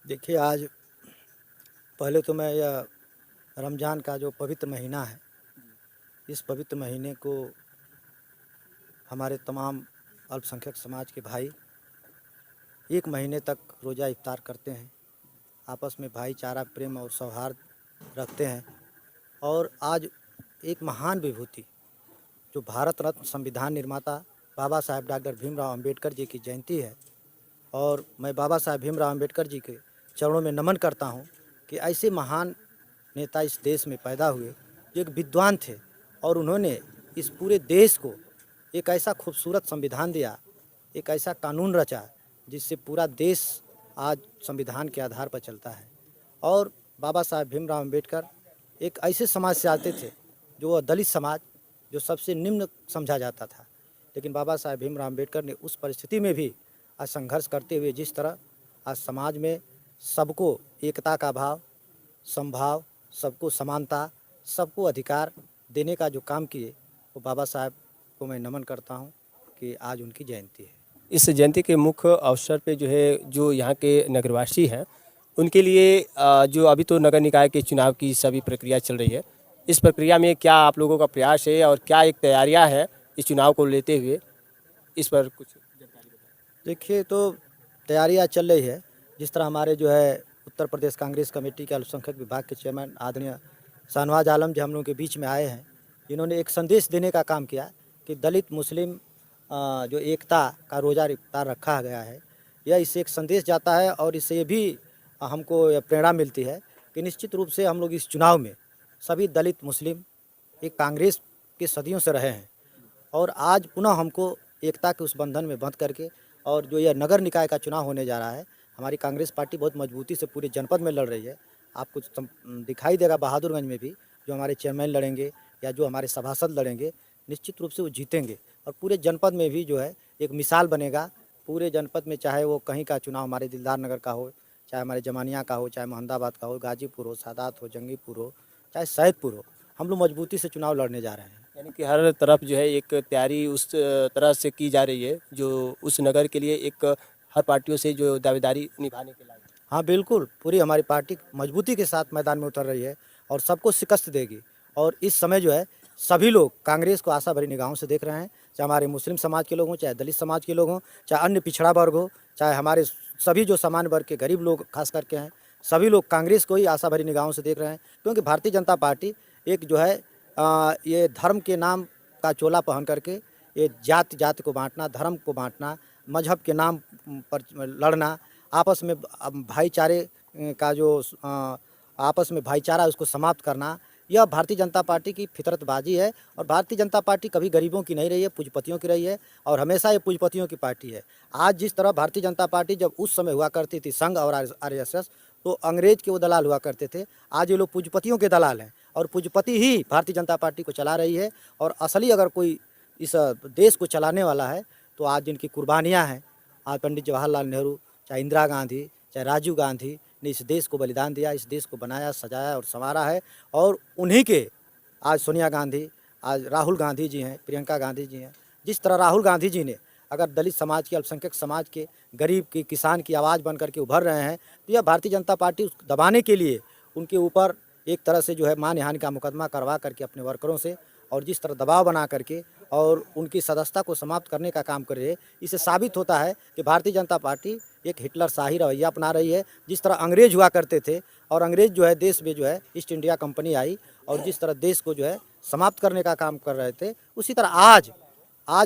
देखिए, आज पहले तो मैं यह रमज़ान का जो पवित्र महीना है, इस पवित्र महीने को हमारे तमाम अल्पसंख्यक समाज के भाई 1 महीने तक रोज़ा इफ्तार करते हैं। आपस में भाईचारा, प्रेम और सौहार्द रखते हैं। और आज एक महान विभूति जो भारत रत्न संविधान निर्माता बाबा साहेब डॉक्टर भीमराव अंबेडकर जी की जयंती है। और मैं बाबा साहेब भीमराव अंबेडकर जी के चरणों में नमन करता हूँ कि ऐसे महान नेता इस देश में पैदा हुए जो एक विद्वान थे, और उन्होंने इस पूरे देश को एक ऐसा खूबसूरत संविधान दिया, एक ऐसा कानून रचा जिससे पूरा देश आज संविधान के आधार पर चलता है। और बाबा साहेब भीमराव अंबेडकर एक ऐसे समाज से आते थे जो वह दलित समाज, जो सबसे निम्न समझा जाता था, लेकिन बाबा साहेब भीमराव अंबेडकर ने उस परिस्थिति में भी आज संघर्ष करते हुए जिस तरह आज समाज में सबको एकता का भाव, समभाव, सबको समानता, सबको अधिकार देने का जो काम किए, वो बाबा साहब को मैं नमन करता हूँ कि आज उनकी जयंती है। इस जयंती के मुख्य अवसर पे जो है, जो यहाँ के नगरवासी हैं उनके लिए जो अभी तो नगर निकाय के चुनाव की सभी प्रक्रिया चल रही है, इस प्रक्रिया में क्या आप लोगों का प्रयास है और क्या एक तैयारियां हैं इस चुनाव को लेते हुए, इस पर कुछ जानकारी बताएं। देखिए, तो तैयारियाँ चल रही है। जिस तरह हमारे जो है उत्तर प्रदेश कांग्रेस कमेटी के अल्पसंख्यक विभाग के चेयरमैन आदरणीय शाहनवाज आलम जो हम लोगों के बीच में आए हैं, जिन्होंने एक संदेश देने का काम किया कि दलित मुस्लिम जो एकता का रोज़ा इफ्तार रखा गया है, यह इससे एक संदेश जाता है। और इससे ये भी हमको यह प्रेरणा मिलती है कि निश्चित रूप से हम लोग इस चुनाव में सभी दलित मुस्लिम एक कांग्रेस के सदियों से रहे हैं, और आज पुनः हमको एकता के उस बंधन में बंध करके, और जो यह नगर निकाय का चुनाव होने जा रहा है, हमारी कांग्रेस पार्टी बहुत मजबूती से पूरे जनपद में लड़ रही है। आपको दिखाई देगा बहादुरगंज में भी जो हमारे चेयरमैन लड़ेंगे या जो हमारे सभासद लड़ेंगे, निश्चित रूप से वो जीतेंगे। और पूरे जनपद में भी जो है एक मिसाल बनेगा। पूरे जनपद में चाहे वो कहीं का चुनाव हमारे दिलदार नगर का हो, चाहे हमारे जमानिया का हो, चाहे मोहम्मदाबाद का हो, गाजीपुर हो, सादात हो, जंगीपुर हो, चाहे सैदपुर हो, हम लोग मजबूती से चुनाव लड़ने जा रहे हैं। यानी कि हर तरफ जो है एक तैयारी उस तरह से की जा रही है जो उस नगर के लिए एक हर पार्टियों से जो दावेदारी निभाने के लायक है। हाँ, बिल्कुल, पूरी हमारी पार्टी मजबूती के साथ मैदान में उतर रही है और सबको शिकस्त देगी। और इस समय जो है सभी लोग कांग्रेस को आशा भरी निगाहों से देख रहे हैं, चाहे हमारे मुस्लिम समाज के लोग हों, चाहे दलित समाज के लोग हों, चाहे अन्य पिछड़ा वर्ग हो, चाहे हमारे सभी जो सामान्य वर्ग के गरीब लोग खास करके हैं, सभी लोग कांग्रेस को ही आशा भरी निगाहों से देख रहे हैं। क्योंकि भारतीय जनता पार्टी एक जो है ये धर्म के नाम का चोला पहन करके ये जाति को बाँटना, धर्म को बाँटना, मज़हब के नाम पर लड़ना, आपस में भाईचारे का जो आपस में भाईचारा उसको समाप्त करना, यह भारतीय जनता पार्टी की फितरतबाजी है। और भारतीय जनता पार्टी कभी गरीबों की नहीं रही है, पूंजीपतियों की रही है, और हमेशा ये पूंजीपतियों की पार्टी है। आज जिस तरह भारतीय जनता पार्टी जब उस समय हुआ करती थी संघ और आरएसएस, तो अंग्रेज के वो दलाल हुआ करते थे। आज ये लोग पूंजीपतियों के दलाल हैं, और पूंजीपति ही भारतीय जनता पार्टी को चला रही है। और असली अगर कोई इस देश को चलाने वाला है, तो आज जिनकी कुर्बानियाँ हैं, आज पंडित जवाहरलाल नेहरू, चाहे इंदिरा गांधी, चाहे राजीव गांधी ने इस देश को बलिदान दिया, इस देश को बनाया, सजाया और संवारा है। और उन्हीं के आज सोनिया गांधी, आज राहुल गांधी जी हैं, प्रियंका गांधी जी हैं। जिस तरह राहुल गांधी जी ने अगर दलित समाज के, अल्पसंख्यक समाज के, गरीब की, किसान की आवाज़ बन करके उभर रहे हैं, तो यह भारतीय जनता पार्टी उसको दबाने के लिए उनके ऊपर एक तरह से जो है मानहानि का मुकदमा करवा करके अपने वर्करों से, और जिस तरह दबाव बना करके और उनकी सदस्यता को समाप्त करने का काम कर रही है, इससे साबित होता है कि भारतीय जनता पार्टी एक हिटलर शाही रवैया अपना रही है। जिस तरह अंग्रेज हुआ करते थे, और अंग्रेज जो है देश में जो है ईस्ट इंडिया कंपनी आई, और जिस तरह देश को जो है समाप्त करने का काम कर रहे थे, उसी तरह आज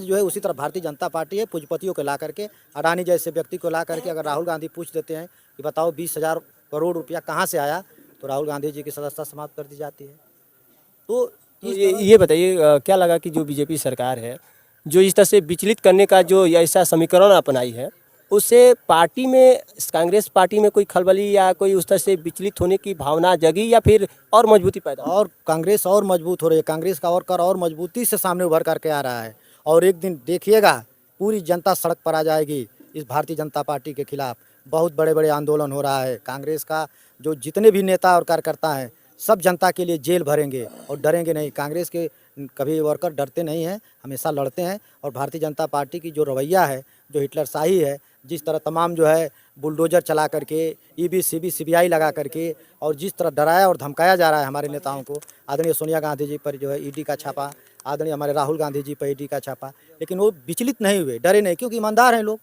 जो है उसी तरह भारतीय जनता पार्टी है। पूंजीपतियों को ला करके, अडानी जैसे व्यक्ति को ला करके अगर राहुल गांधी पूछ देते हैं कि बताओ 20,000 करोड़ रुपया कहाँ से आया, तो राहुल गांधी जी की सदस्यता समाप्त कर दी जाती है। तो तो ये बताइए, क्या लगा कि जो बीजेपी सरकार है जो इस तरह से विचलित करने का जो ऐसा समीकरण अपनाई है, उससे पार्टी में, कांग्रेस पार्टी में कोई खलबली या कोई उस तरह से विचलित होने की भावना जगी या फिर और मजबूती पैदा हुई? और कांग्रेस और मजबूत हो रही है, कांग्रेस का और मजबूती से सामने उभर करके आ रहा है। और एक दिन देखिएगा पूरी जनता सड़क पर आ जाएगी इस भारतीय जनता पार्टी के खिलाफ। बहुत बड़े बड़े आंदोलन हो रहा है। कांग्रेस का जो जितने भी नेता और कार्यकर्ता हैं, सब जनता के लिए जेल भरेंगे और डरेंगे नहीं। कांग्रेस के कभी वर्कर डरते नहीं हैं, हमेशा लड़ते हैं। और भारतीय जनता पार्टी की जो रवैया है, जो हिटलर शाही है, जिस तरह तमाम जो है बुलडोजर चला करके ईडी सीबीआई लगा करके और जिस तरह डराया और धमकाया जा रहा है हमारे नेताओं को, आदरणीय सोनिया गांधी जी पर जो है ईडी का छापा, आदरणीय हमारे राहुल गांधी जी पर ईडी का छापा, लेकिन वो विचलित नहीं हुए, डरे नहीं, क्योंकि ईमानदार हैं लोग,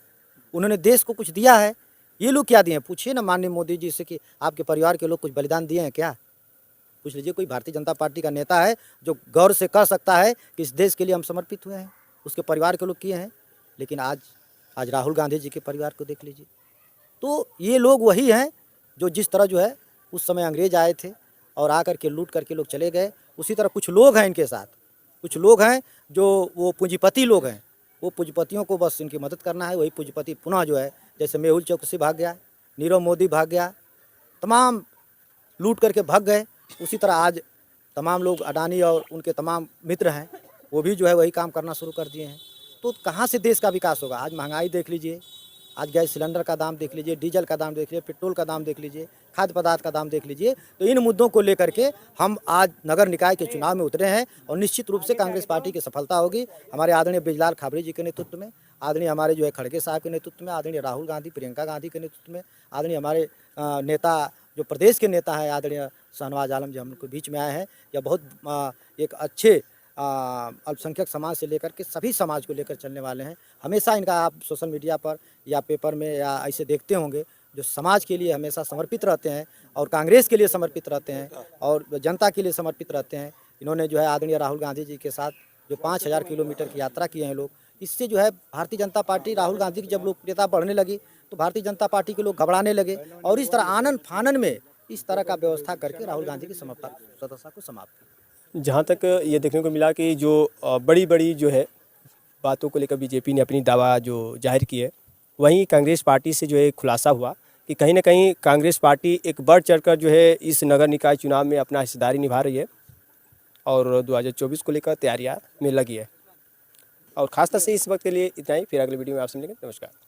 उन्होंने देश को कुछ दिया है। ये लोग क्या दिए हैं? पूछिए ना माननीय मोदी जी से कि आपके परिवार के लोग कुछ बलिदान दिए हैं क्या? पूछ लीजिए, कोई भारतीय जनता पार्टी का नेता है जो गौर से कह सकता है कि इस देश के लिए हम समर्पित हुए हैं, उसके परिवार के लोग किए हैं। लेकिन आज राहुल गांधी जी के परिवार को देख लीजिए। तो ये लोग वही हैं जो जिस तरह जो है उस समय अंग्रेज आए थे और आकर के लूट करके लोग चले गए, उसी तरह कुछ लोग हैं इनके साथ, कुछ लोग हैं जो वो पूंजीपति लोग हैं, वो पूंजीपतियों को बस इनकी मदद करना है। वही पूंजीपति पुनः जो है, जैसे मेहुल चौकसी भाग गया, नीरव मोदी भाग गया, तमाम लूट करके भाग गए, उसी तरह आज तमाम लोग अडानी और उनके तमाम मित्र हैं, वो भी जो है वही काम करना शुरू कर दिए हैं। तो कहाँ से देश का विकास होगा? आज महंगाई देख लीजिए, आज गैस सिलेंडर का दाम देख लीजिए, डीजल का दाम देख लीजिए, पेट्रोल का दाम देख लीजिए, खाद्य पदार्थ का दाम देख लीजिए। तो इन मुद्दों को लेकर के हम आज नगर निकाय के चुनाव में उतरे हैं और निश्चित रूप से कांग्रेस पार्टी की सफलता होगी। हमारे आदरणीय बृजलाल खाबड़ी जी के नेतृत्व में, आदरणीय हमारे जो है खड़गे साहब के नेतृत्व में, आदरणीय राहुल गांधी, प्रियंका गांधी के नेतृत्व में, आदरणीय हमारे नेता जो प्रदेश के नेता है आदरणीय शाहनवाज आलम जी हम लोग के बीच में आए हैं। यह बहुत एक अच्छे अल्पसंख्यक समाज से लेकर के सभी समाज को लेकर चलने वाले हैं। हमेशा इनका आप सोशल मीडिया पर या पेपर में या ऐसे देखते होंगे, जो समाज के लिए हमेशा समर्पित रहते हैं और कांग्रेस के लिए समर्पित रहते हैं और जनता के लिए समर्पित रहते हैं। इन्होंने जो है आदरणीय राहुल गांधी जी के साथ जो 5000 किलोमीटर की यात्रा किए हैं लोग, इससे जो है भारतीय जनता पार्टी, राहुल गांधी की जब लोकप्रियता बढ़ने लगी तो भारतीय जनता पार्टी के लोग घबराने लगे और इस तरह आनन फानन में इस तरह का व्यवस्था करके राहुल गांधी की सदस्यता को समाप्त किया। जहाँ तक ये देखने को मिला कि जो बड़ी बड़ी जो है बातों को लेकर बीजेपी ने अपनी दावा जो जाहिर की है, वहीं कांग्रेस पार्टी से जो है खुलासा हुआ कि कहीं ना कहीं कांग्रेस पार्टी एक बढ़ चढ़कर जो है इस नगर निकाय चुनाव में अपना हिस्सेदारी निभा रही है और 2024 को लेकर तैयारियां में लगी है। और ख़ासतौर से इस वक्त के लिए इतना ही, फिर अगले वीडियो में आपसे मिलेंगे। नमस्कार।